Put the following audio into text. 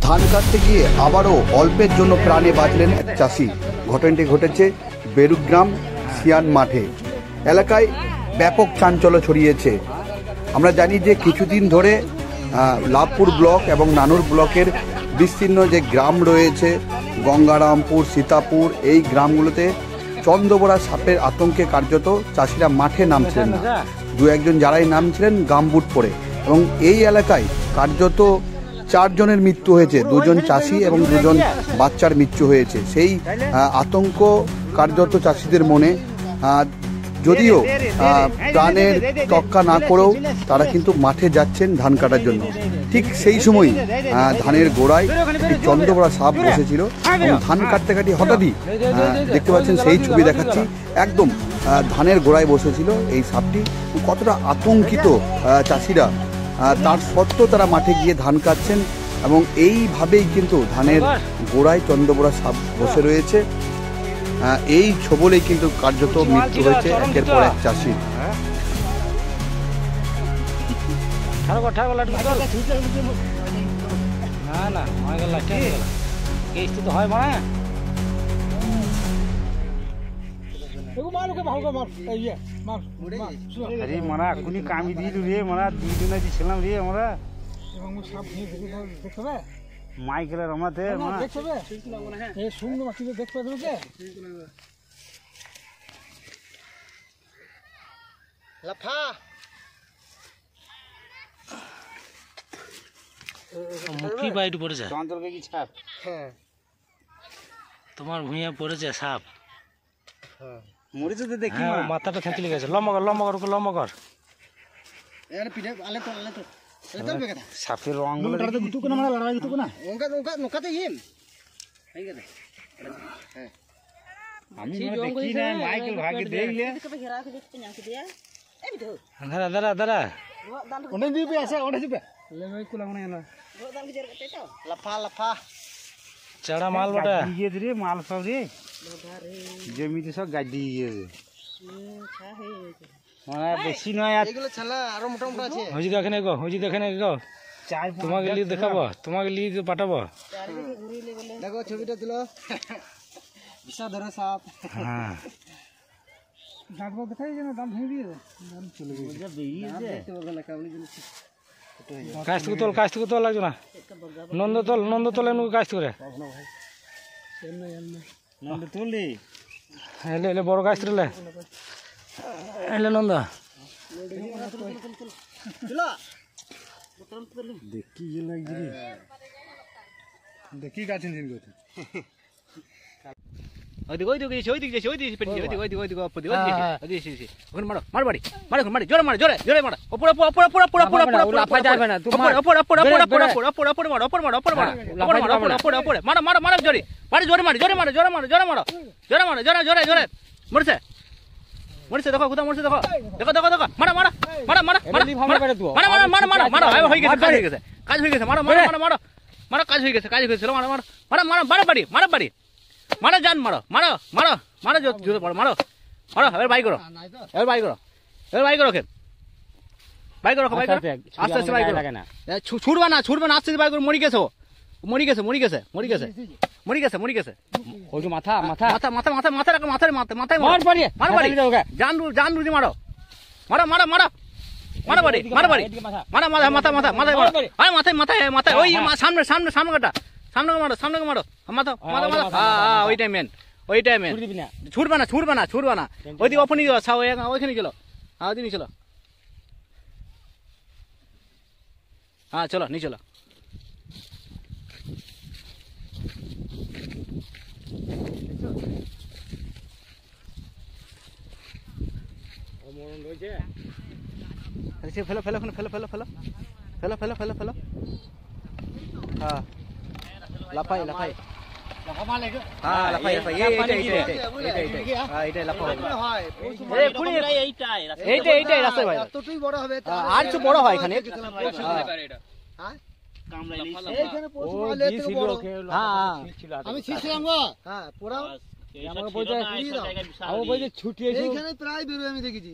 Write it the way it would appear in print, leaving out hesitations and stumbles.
ধান কাটতে গিয়ে আবারও অল্পের জন্য প্রাণে বাঁচলেন এক চাষি। ঘটনাটি ঘটেছে বেরুগ্রাম সিয়ান মাঠে এলাকায় ব্যাপক চাঞ্চল্য ছড়িয়েছে। আমরা জানি যে কিছুদিন ধরে লাভপুর ব্লক এবং নানুর ব্লকের বিস্তীর্ণ যে গ্রাম রয়েছে গঙ্গারামপুর, সীতাপুর, এই গ্রামগুলোতে চন্দ্রবোড়া সাপের আতঙ্কে কার্যত চাষিরা মাঠে নামছিলেন না। দু একজন যারাই নামছিলেন গামবুট পরে, এবং এই এলাকায় কার্যত 4 জনের মৃত্যু হয়েছে, 2 জন চাষি এবং 2 জন বাচ্চার মৃত্যু হয়েছে। সেই আতঙ্ক কার্যত চাষিদের মনে, যদিও প্রাণের তক্কা না করেও তারা কিন্তু মাঠে যাচ্ছেন ধান কাটার জন্য। ঠিক সেই সময়ই ধানের গোড়ায় একটি চন্দ্রবোড়া সাপ বসেছিল এবং ধান কাটতে কাটি হঠাৎই দেখতে পাচ্ছেন সেই ছবি দেখাচ্ছি, একদম ধানের গোড়ায় বসেছিল এই সাপটি। কতটা আতঙ্কিত চাষিরা, তার সত্ত্বেও তারা মাঠে গিয়ে ধান কাটছেন এবং এইভাবেই কিন্তু ধানের গোড়ায় চন্দ্রবোড়া সাপ বসে রয়েছে। এই ছবলেই কিন্তু কার্যত মৃত্যু হয়েছে একের পর এক চাষি। কামি দিলু রে মারা 2 দিন আছি ছিলাম রে আমরা মাইকেলের আমাতে মুখি বাইট পড়েছে, চন্দ্রকে কি ছাপ তোমার ভুঁইয়া পড়েছে সাপ। মরেছে তো দেখি মাথাটা থেঁতলে গেছে। লম্বা কর সাপের রং আমি দেখি না মাইকেল ভাগে দেখলে দাঁড়া ওনে দিবে আছে ওনে দিবে লাফা চড়া মাল বটা দিয়ে রে মাল সব রে জমিতে সব গাড়ি গিয়েছে মানে বেশি নয় এগুলো ছালা আরো মোটা মোটা আছে। হজি দেখেন গো তোমাকে লিয়ে দেখাবো, তোমাকে লিয়ে পাঠাবো। দেখো ছবিটা দিল বিশাল ধরে সাপ। হ্যাঁ ডাকবো দেখাই যেন দাম ভেঙে দিয়ে দাম চলে গেছে দেখতে পারবে না কাবলি জিনিস। কাছ থেকে তোল লাগছে না, নন্দ তোল এমনি কাছ করে নন্দ তুললি এলে বড় গাছ তুলে এলে নন্দ দেখি লাগছে দেখি গাছ মরছে দেখো কোথা মরছে দেখো মারা কাজ হয়ে গেছে মারা কাজ হয়ে গেছে মারা জান মারো জোরে মারো এবার বাই করো ওকে বাই করো আস্তে আস্তে বাই করো, ছুটবা না আস্তে আস্তে বাই করো। মরি গেছে ওই যে মাথা জান রুজি মারো বাড়ি মাথা ওই সামনে কাটা সামনে মারো মাথা ওইটাই মেন ছুটবে না ওই দিকে ওখানে ওইখানে চলো ওইদিকে চলো। হ্যাঁ চলো নি চলো। ফেলো হ্যাঁ লাফাই আর একটু বড় হয় এখানে। ছুটি প্রায় বেরোয় আমি দেখেছি।